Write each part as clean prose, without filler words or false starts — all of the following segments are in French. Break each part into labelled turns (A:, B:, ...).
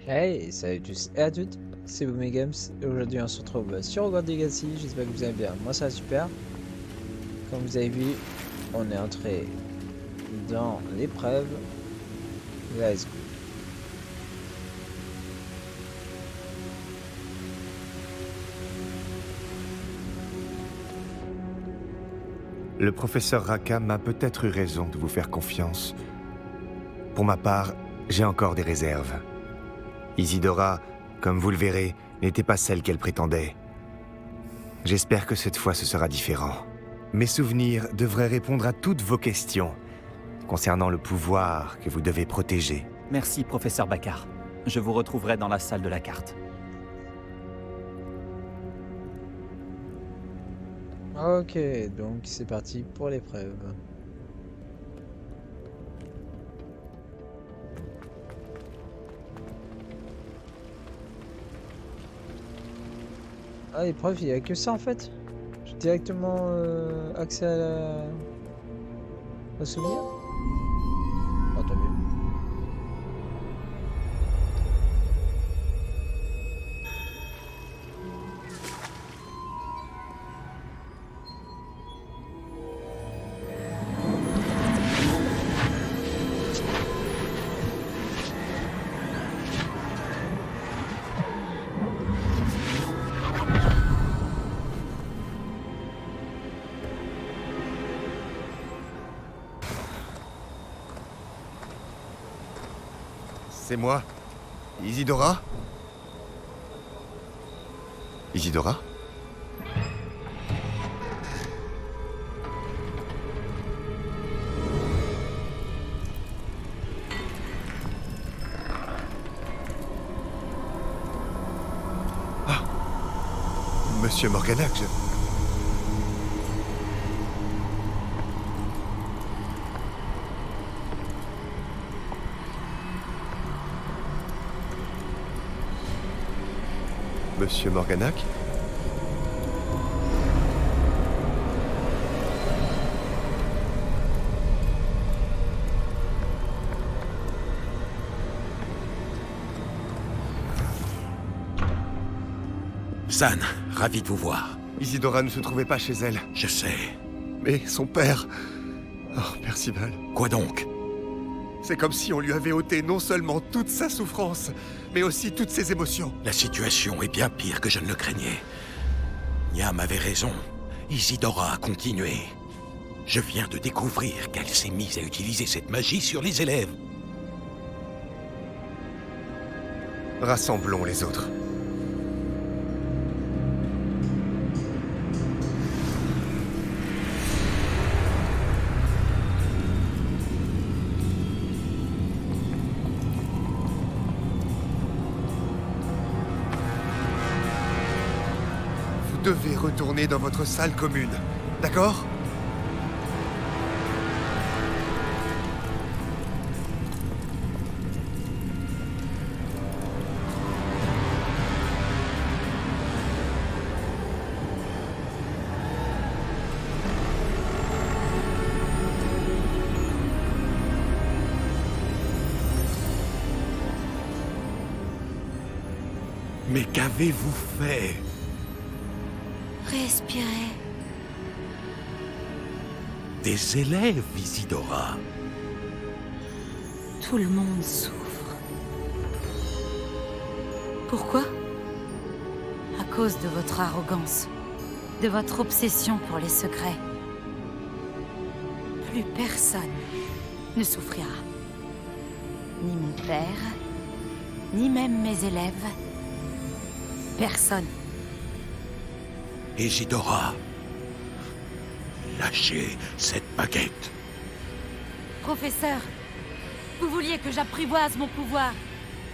A: Hey, salut à tous et à toutes, c'est Games et aujourd'hui on se retrouve sur Hogwarts Legacy, j'espère que vous allez bien, moi ça va super. Comme vous avez vu, on est entré dans l'épreuve, let's go.
B: Le professeur Rackham a peut-être eu raison de vous faire confiance. Pour ma part, j'ai encore des réserves. Isidora, comme vous le verrez, n'était pas celle qu'elle prétendait. J'espère que cette fois ce sera différent. Mes souvenirs devraient répondre à toutes vos questions concernant le pouvoir que vous devez protéger.
C: Merci, professeur Baccar. Je vous retrouverai dans la salle de la carte.
A: Ok, donc c'est parti pour l'épreuve. Ah, l'épreuve, il n'y a que ça en fait. J'ai directement accès à au souvenir. Oh, tant mieux.
B: C'est moi, Isidora. Isidora? Ah, Monsieur Morganac, Monsieur Morganac?
D: San, ravi de vous voir.
B: Isidora ne se trouvait pas chez elle.
D: Je sais.
B: Mais son père... Oh, Percival.
D: Quoi donc?
B: C'est comme si on lui avait ôté non seulement toute sa souffrance, mais aussi toutes ses émotions.
D: La situation est bien pire que je ne le craignais. Niam avait raison. Isidora a continué. Je viens de découvrir qu'elle s'est mise à utiliser cette magie sur les élèves.
B: Rassemblons les autres. Vous devez retourner dans votre salle commune, d'accord?
D: Mais qu'avez-vous fait?
E: Respirez.
D: Des élèves, Isidora.
E: Tout le monde souffre. Pourquoi? À cause de votre arrogance, de votre obsession pour les secrets. Plus personne ne souffrira. Ni mon père, ni même mes élèves. Personne.
D: Isidora. Lâchez cette baguette.
E: Professeur, vous vouliez que j'apprivoise mon pouvoir.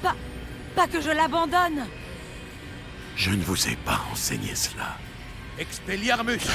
E: Pas que je l'abandonne.
D: Je ne vous ai pas enseigné cela. Expelliarmus!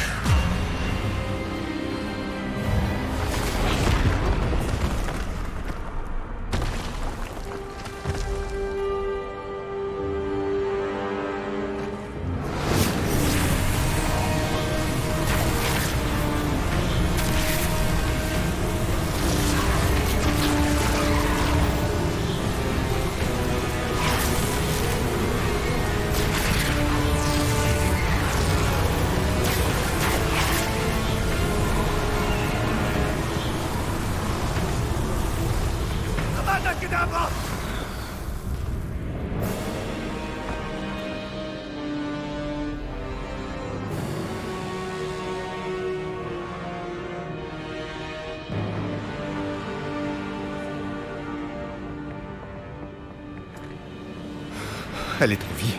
B: Elle est en vie.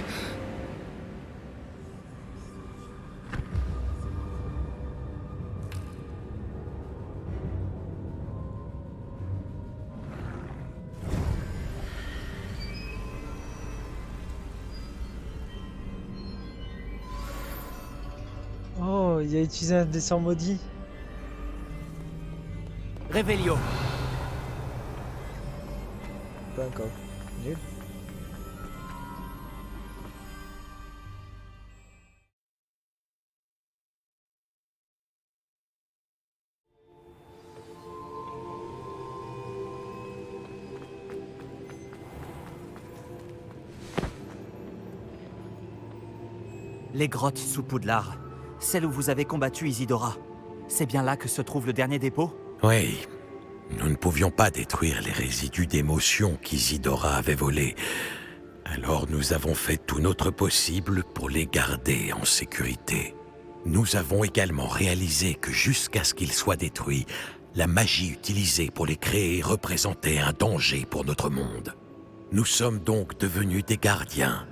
A: Oh, il a utilisé un des sorts maudits.
C: Réveillon.
A: Pas encore. Nul.
C: Les grottes sous Poudlard. Celle où vous avez combattu Isidora. C'est bien là que se trouve le dernier dépôt?
D: Oui. Nous ne pouvions pas détruire les résidus d'émotions qu'Isidora avait volés. Alors nous avons fait tout notre possible pour les garder en sécurité. Nous avons également réalisé que jusqu'à ce qu'ils soient détruits, la magie utilisée pour les créer représentait un danger pour notre monde. Nous sommes donc devenus des gardiens.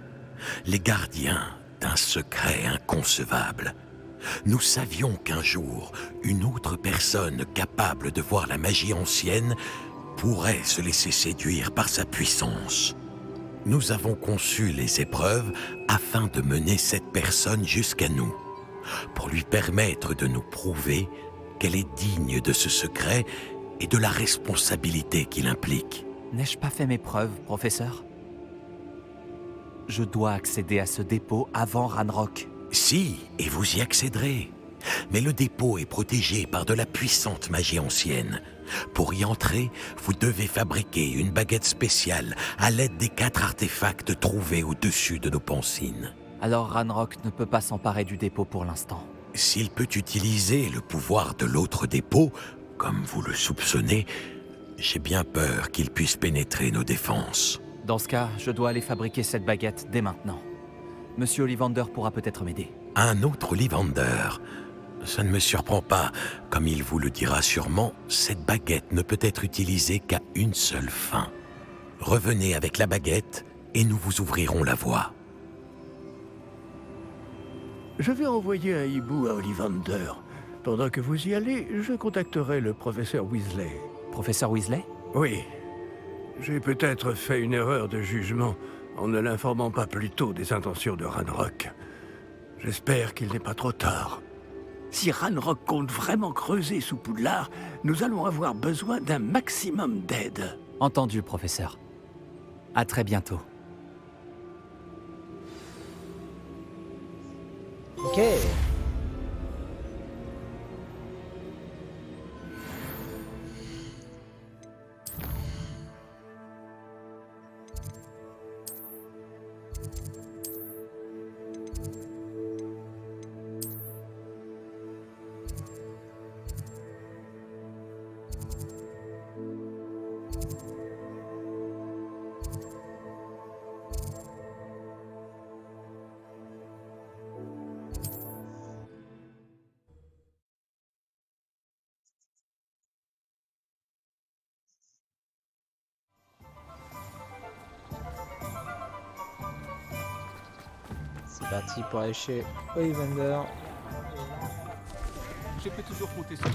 D: Les gardiens d'un secret inconcevable. Nous savions qu'un jour, une autre personne capable de voir la magie ancienne pourrait se laisser séduire par sa puissance. Nous avons conçu les épreuves afin de mener cette personne jusqu'à nous, pour lui permettre de nous prouver qu'elle est digne de ce secret et de la responsabilité qu'il implique.
C: N'ai-je pas fait mes preuves, professeur? Je dois accéder à ce dépôt avant Ranrock.
D: Si, et vous y accéderez. Mais le dépôt est protégé par de la puissante magie ancienne. Pour y entrer, vous devez fabriquer une baguette spéciale à l'aide des 4 artefacts trouvés au-dessus de nos pancines.
C: Alors Ranrock ne peut pas s'emparer du dépôt pour l'instant.
D: S'il peut utiliser le pouvoir de l'autre dépôt, comme vous le soupçonnez, j'ai bien peur qu'il puisse pénétrer nos défenses.
C: Dans ce cas, je dois aller fabriquer cette baguette dès maintenant. Monsieur Ollivander pourra peut-être m'aider.
D: Un autre Ollivander? Ça ne me surprend pas. Comme il vous le dira sûrement, cette baguette ne peut être utilisée qu'à une seule fin. Revenez avec la baguette et nous vous ouvrirons la voie.
F: Je vais envoyer un hibou à Ollivander. Pendant que vous y allez, je contacterai le professeur Weasley.
C: Professeur Weasley?
F: Oui. J'ai peut-être fait une erreur de jugement en ne l'informant pas plus tôt des intentions de Ranrock. J'espère qu'il n'est pas trop tard. Si Ranrock compte vraiment creuser sous Poudlard, nous allons avoir besoin d'un maximum d'aide.
C: Entendu, professeur. À très bientôt.
A: Ok. C'est parti pour aller chez Ollivander.
G: Je peux toujours compter sur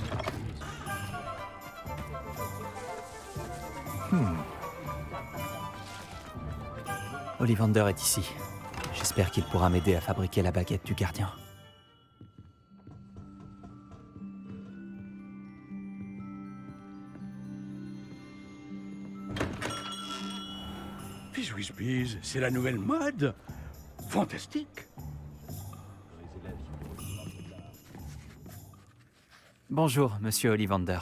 G: vous.
C: Ollivander est ici. J'espère qu'il pourra m'aider à fabriquer la baguette du gardien.
G: Fizzwiz, c'est la nouvelle mode. Fantastique.
C: Bonjour, monsieur Ollivander.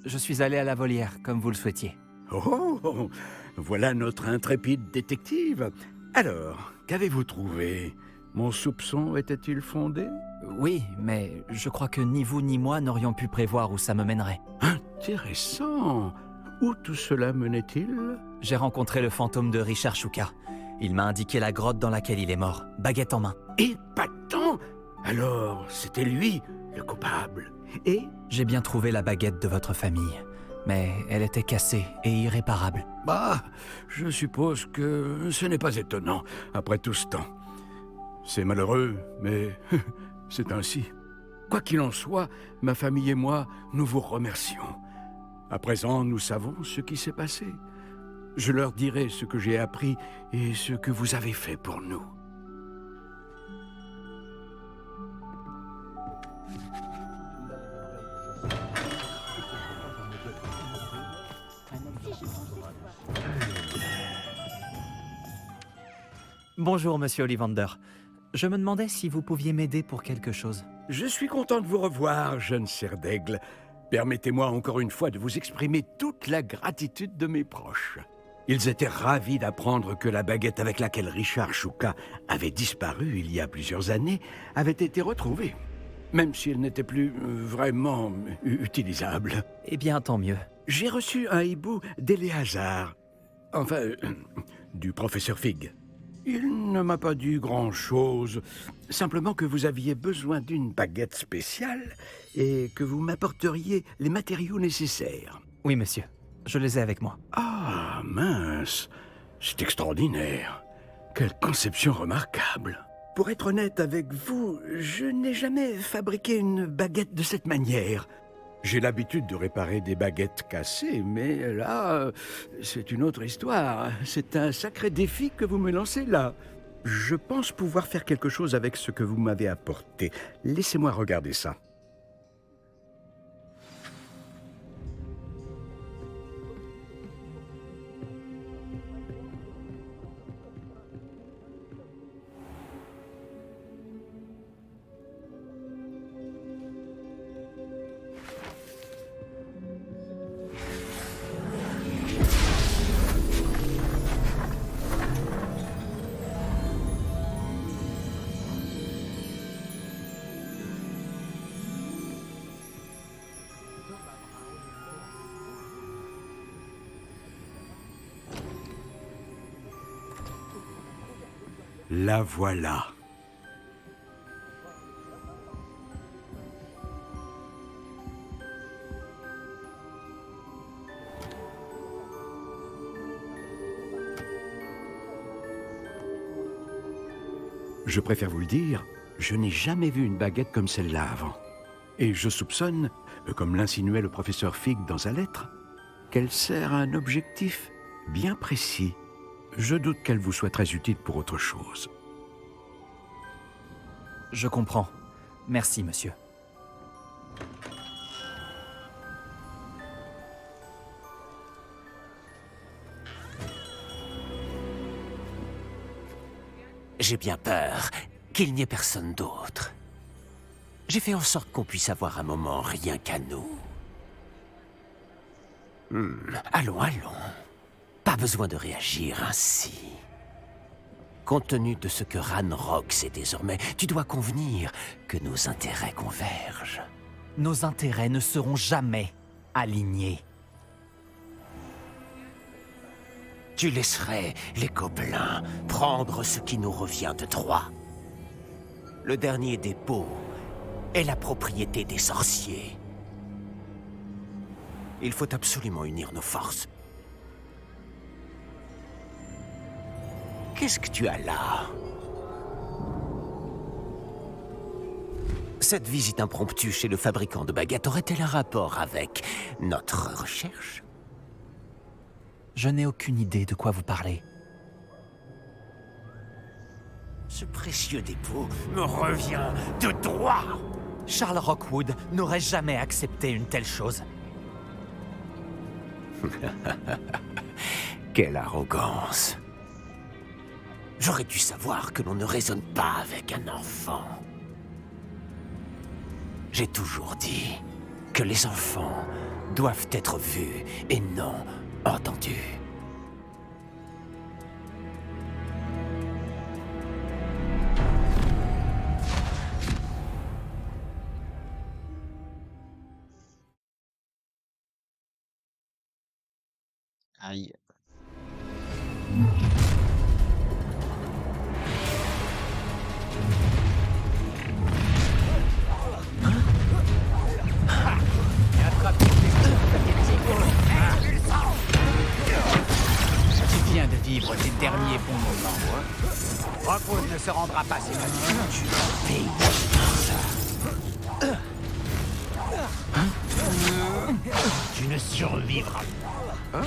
C: Je suis allé à la volière, comme vous le souhaitiez.
G: Oh, voilà notre intrépide détective. Alors, qu'avez-vous trouvé? Mon soupçon était-il fondé?
C: Oui, mais je crois que ni vous ni moi n'aurions pu prévoir où ça me mènerait.
G: Intéressant. Où tout cela menait-il?
C: J'ai rencontré le fantôme de Richard Shuka. Il m'a indiqué la grotte dans laquelle il est mort, baguette en main.
G: Épatant! Alors, c'était lui, le coupable. Et
C: J'ai bien trouvé la baguette de votre famille. mais elle était cassée et irréparable.
F: Bah, je suppose que ce n'est pas étonnant, après tout ce temps. C'est malheureux, mais c'est ainsi. Quoi qu'il en soit, ma famille et moi, nous vous remercions. À présent, nous savons ce qui s'est passé. Je leur dirai ce que j'ai appris et ce que vous avez fait pour nous.
C: Bonjour, monsieur Ollivander. Je me demandais si vous pouviez m'aider pour quelque chose.
F: Je suis content de vous revoir, jeune cerf d'aigle. Permettez-moi encore une fois de vous exprimer toute la gratitude de mes proches. Ils étaient ravis d'apprendre que la baguette avec laquelle Richard Chouka avait disparu il y a plusieurs années avait été retrouvée, même si elle n'était plus vraiment utilisable.
C: Eh bien, tant mieux.
F: J'ai reçu un hibou d'Éléazar, enfin, du professeur Fig. Il ne m'a pas dit grand-chose, simplement que vous aviez besoin d'une baguette spéciale et que vous m'apporteriez les matériaux nécessaires.
C: Oui, monsieur. Je les ai avec moi.
F: Ah, mince, c'est extraordinaire. Quelle conception remarquable. Pour être honnête avec vous, je n'ai jamais fabriqué une baguette de cette manière. J'ai l'habitude de réparer des baguettes cassées, mais là, c'est une autre histoire. C'est un sacré défi que vous me lancez là. Je pense pouvoir faire quelque chose avec ce que vous m'avez apporté. Laissez-moi regarder ça. La voilà. Je préfère vous le dire, je n'ai jamais vu une baguette comme celle-là avant. Et je soupçonne, comme l'insinuait le professeur Fig dans sa lettre, qu'elle sert à un objectif bien précis. Je doute qu'elle vous soit très utile pour autre chose.
C: Je comprends. Merci, monsieur.
H: J'ai bien peur qu'il n'y ait personne d'autre. J'ai fait en sorte qu'on puisse avoir un moment rien qu'à nous. Allons, allons. Pas besoin de réagir ainsi. Compte tenu de ce que Ranrock sait désormais, tu dois convenir que nos intérêts convergent.
C: Nos intérêts ne seront jamais alignés.
H: Tu laisserais les gobelins prendre ce qui nous revient de droit. Le dernier dépôt est la propriété des sorciers. Il faut absolument unir nos forces. Qu'est-ce que tu as là? Cette visite impromptue chez le fabricant de baguettes aurait-elle un rapport avec notre recherche?
C: Je n'ai aucune idée de quoi vous parlez.
H: Ce précieux dépôt me revient de droit.
C: Charles Rockwood n'aurait jamais accepté une telle chose.
H: Quelle arrogance. J'aurais dû savoir que l'on ne raisonne pas avec un enfant. J'ai toujours dit que les enfants doivent être vus et non entendus.
A: Aïe.
H: se rendra pas, c'est pas tu vas payer. Tu ne survivras pas.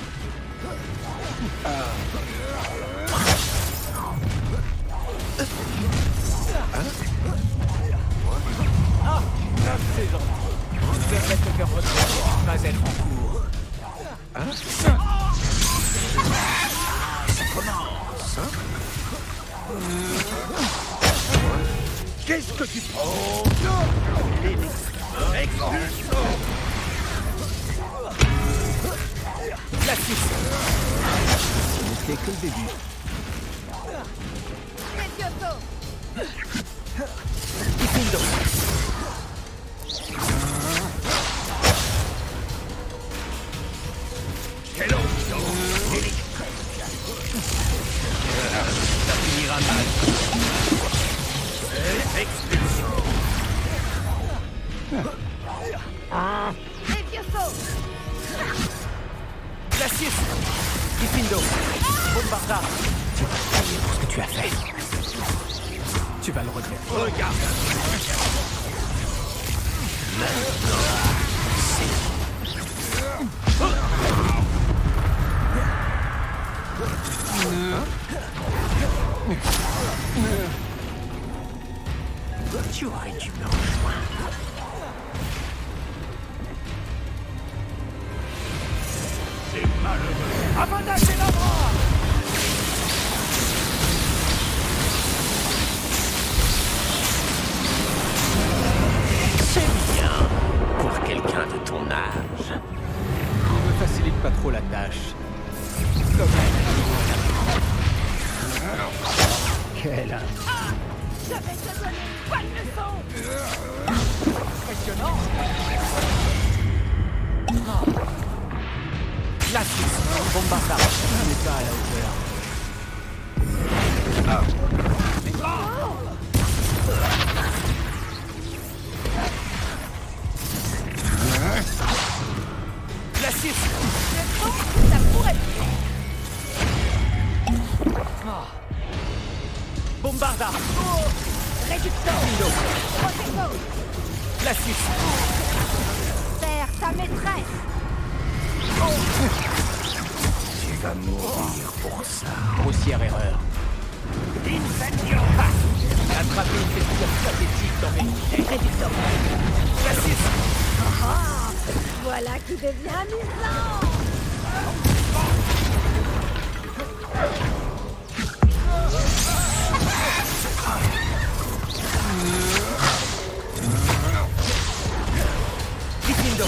C: C'est gentil. Je devrais te faire retourner, pas être en cours.
G: Qu'est-ce que tu prends?
C: La suite. Ce n'était que le début. Ifindo.
G: Quel homme!
C: Ça finira mal.
G: Expulsion!
C: Glacius. Ifindo. Bombarda.
H: Tu vas payer pour ce que tu as fait.
C: Tu vas le regretter.
G: Regarde!
H: Tu aurais dû me rejoindre.
G: C'est malheureux!
C: Avantage et la bras.
H: C'est bien pour quelqu'un de ton âge.
C: Il me facilite pas trop la tâche.
H: Quel
E: Je vais te donner une bonne leçon.
C: impressionnant. Glacius. Bombarda. On n'est pas à la hauteur. Glacius.
E: Ça pourrait
C: Bombarda.
E: Réducteur. Protego.
C: Glacius.
E: Serre ta maîtresse.
H: tu vas mourir pour ça.
C: Grossière erreur.
H: Incendio.
C: Attraper une texture pathétique dans mes filets.
E: Réducteur.
C: Glacius.
E: Voilà qui devient amusant.
C: Ifindo.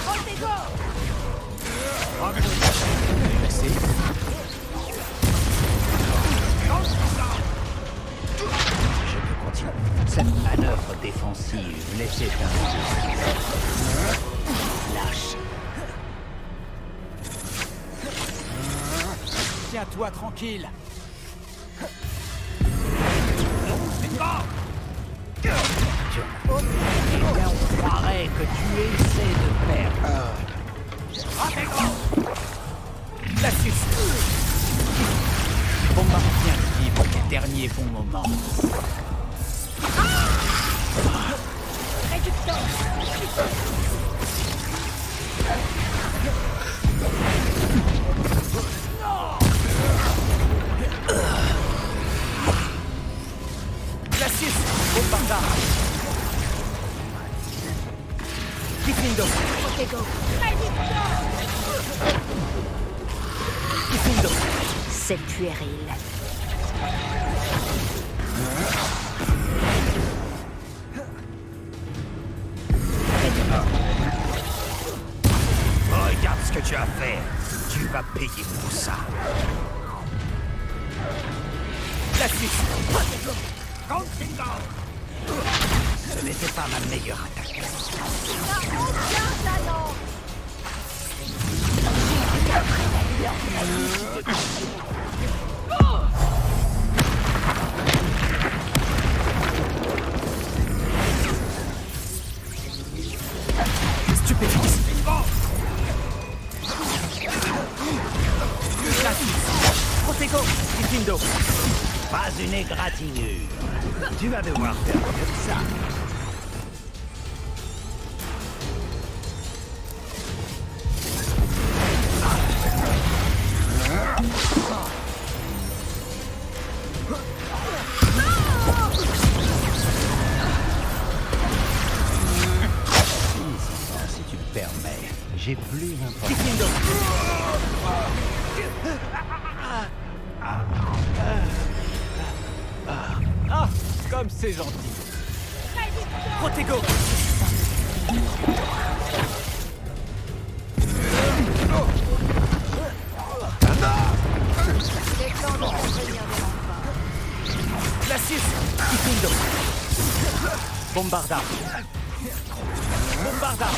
E: Protego.
C: Merci.
H: Je peux continuer. Cette manœuvre défensive laissait un lâche.
C: Tiens-toi tranquille.
H: Eh bien, on croirait que tu essaies de perdre.
C: Glacius. Bombarde bien vivre tes derniers bons moments.
E: Réducteur.
C: Glacius. Bombarda. Ifindo.
E: Protego. Réducteur.
C: Ifindo.
E: C'est puéril.
H: Regarde ce que tu as fait. Tu vas payer pour ça.
C: Glacius.
H: Ce n'était pas ma meilleure attaque.
E: Aucun talent.
C: Stupéfixe. Glacius. Protego. Ifindo.
H: Pas une égratignure. Tu vas devoir faire mieux que ça. Si tu le permets, j'ai plus l'impression.
C: Ah, comme c'est gentil. Protego. Glacius. Kikindo. Bombarda. Bombarda.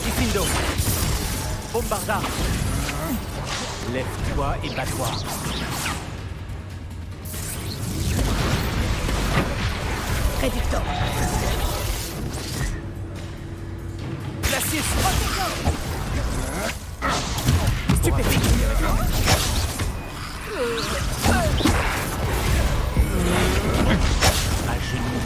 C: Kikindo. Bombarda. Lève-toi et bats-toi.
E: Réducteur.
C: Glacius. Stupéfique.
H: À genoux.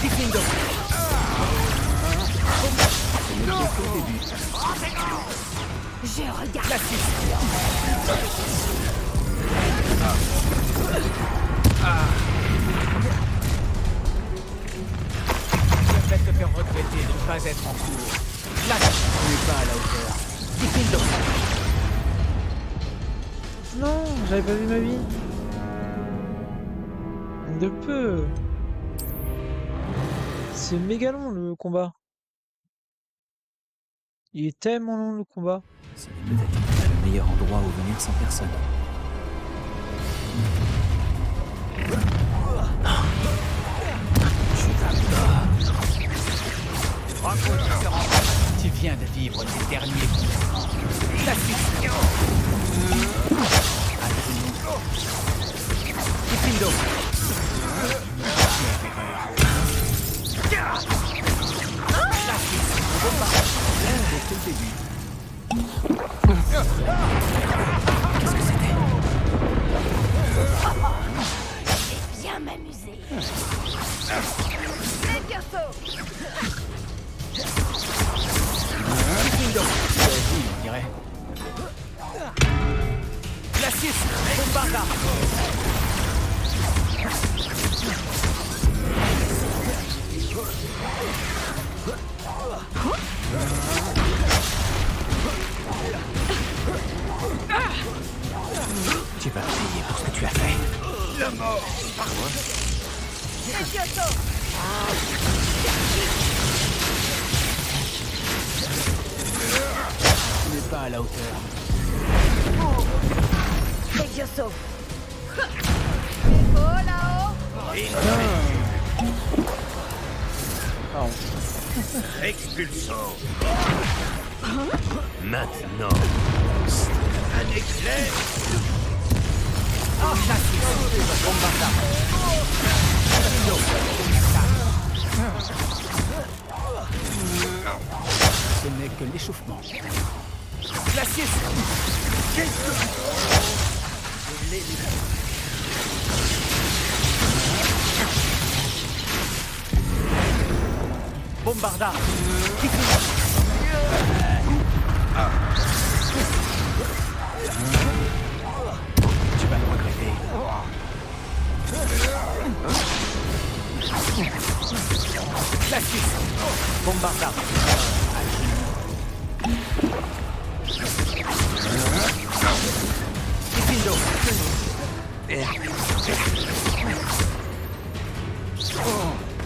C: Kikindo.
E: Je regarde.
C: Glacius. Je vais te faire regretter de ne pas être en cours. Là, tu n'es pas à la hauteur. Kikindo.
A: Non, j'avais pas vu ma vie. De peu. C'est méga long le combat. Il est tellement long le combat.
I: Ce n'est peut-être pas le meilleur endroit où venir sans personne.
C: Tu viens de vivre tes derniers combats. Glacius. À genoux. Kikindo.
H: Qu'est-ce que c'était?
E: Bien m'amuser.
C: Kikindo. On dirait. Glacius. Bombarda.
H: Tu vas payer pour ce que tu as fait.
C: Tu n'es pas à la hauteur.
E: Levioso.
H: Expulsons. Maintenant. Un éclair.
C: Ah, Glacius. Bombarda. Ce n'est que l'échauffement. Glacius. Bombarda.
H: Tu vas le regretter.
C: Glacius. Bombarda. Kikindo.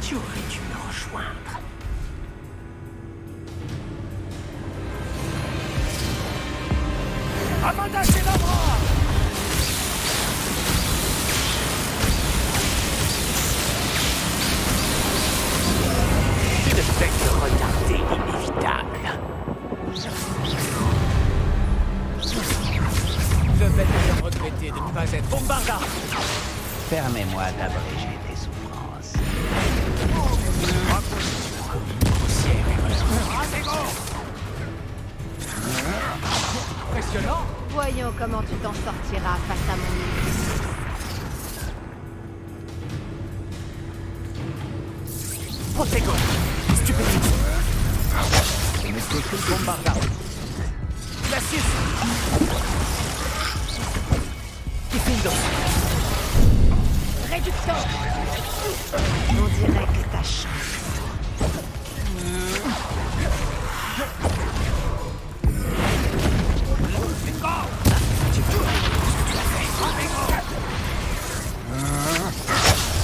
H: Tu aurais dû me rejoindre.
C: Amanda Célabra.
H: Tu ne fais que retarder l'inévitable.
C: pas être bombardard.
H: Permets-moi d'abréger tes souffrances.
C: Impressionnant.
E: Voyons comment tu t'en sortiras face à mon ennemi.
C: Protego. Stupéfixe. Bombardard. Glacius. Diffindo.
E: Réduction. On dirait que ta chance.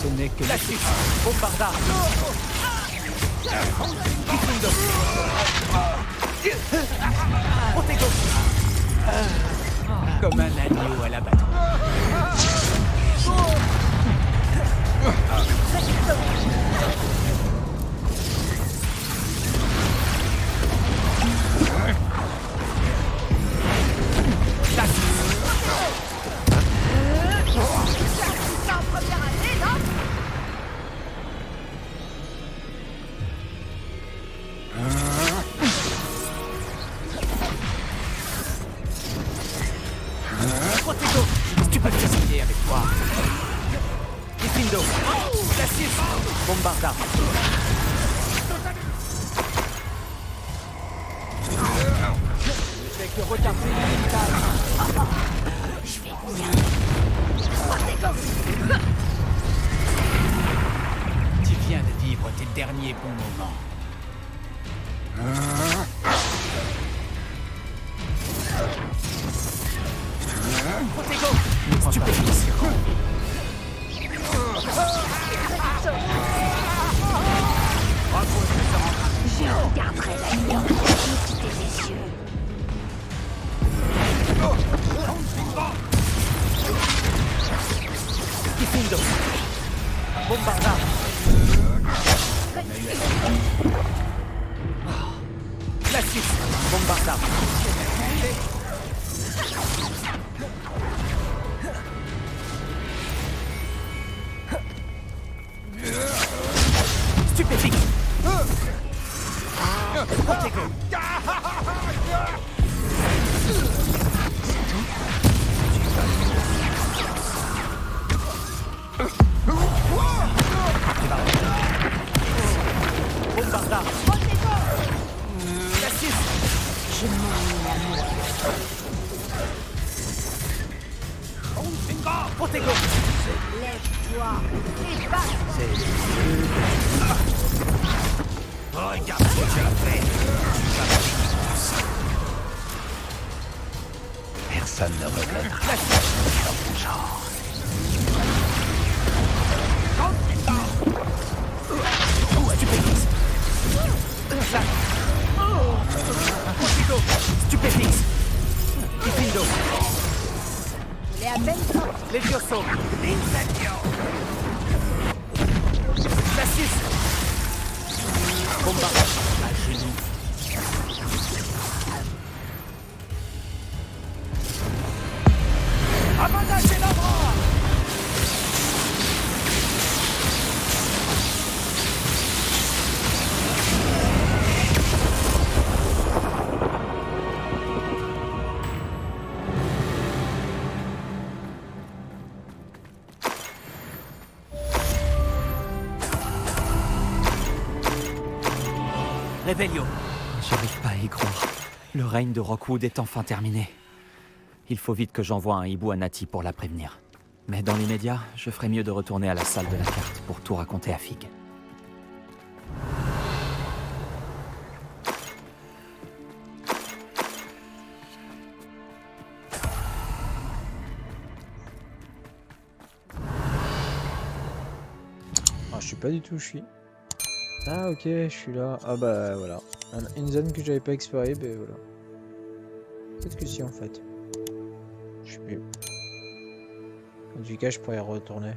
A: Ce n'est que...
C: Glacius. Bombardard. Diffindo. Protego.
I: Comme un agneau à l'abattoir.
C: Protego. Stupéfixe. Avec toi. Diffindo. Glacius. Bombardard. Je fais que retarder l'inévitable.
E: Je vais bien.
I: Tu viens de vivre tes derniers bons moments.
C: Protego. Stupéfixe.
E: Je regarderai la lumière de tes yeux.
C: Diffindo. Bombardard. Glacius. Bombardard. Stupéfique. Protego. Bombardard. Glacius.
E: Je m'ennuie l'amour.
C: Protego.
E: Lève-toi et bats.
H: Regarde ce que tu as fait. Personne ne regrettera ton genre.
C: Stupéfixe. Protego. Stupéfixe. Diffindo.
E: Il est à peine sorti.
C: Levioso. Glacius. Bombardard. À genoux. Amanda Genabra. Rebellio. J'arrive pas à y croire. Le règne de Rockwood est enfin terminé. Il faut vite que j'envoie un hibou à Nati pour la prévenir. Mais dans l'immédiat, je ferais mieux de retourner à la salle de la carte pour tout raconter à Fig.
A: Ah, je suis pas du tout où je suis. Ah ok, je suis là. Ah bah voilà. Une zone que j'avais pas explorée, ben voilà. Peut-être que si en fait. Je sais plus. En tout cas, je pourrais y retourner.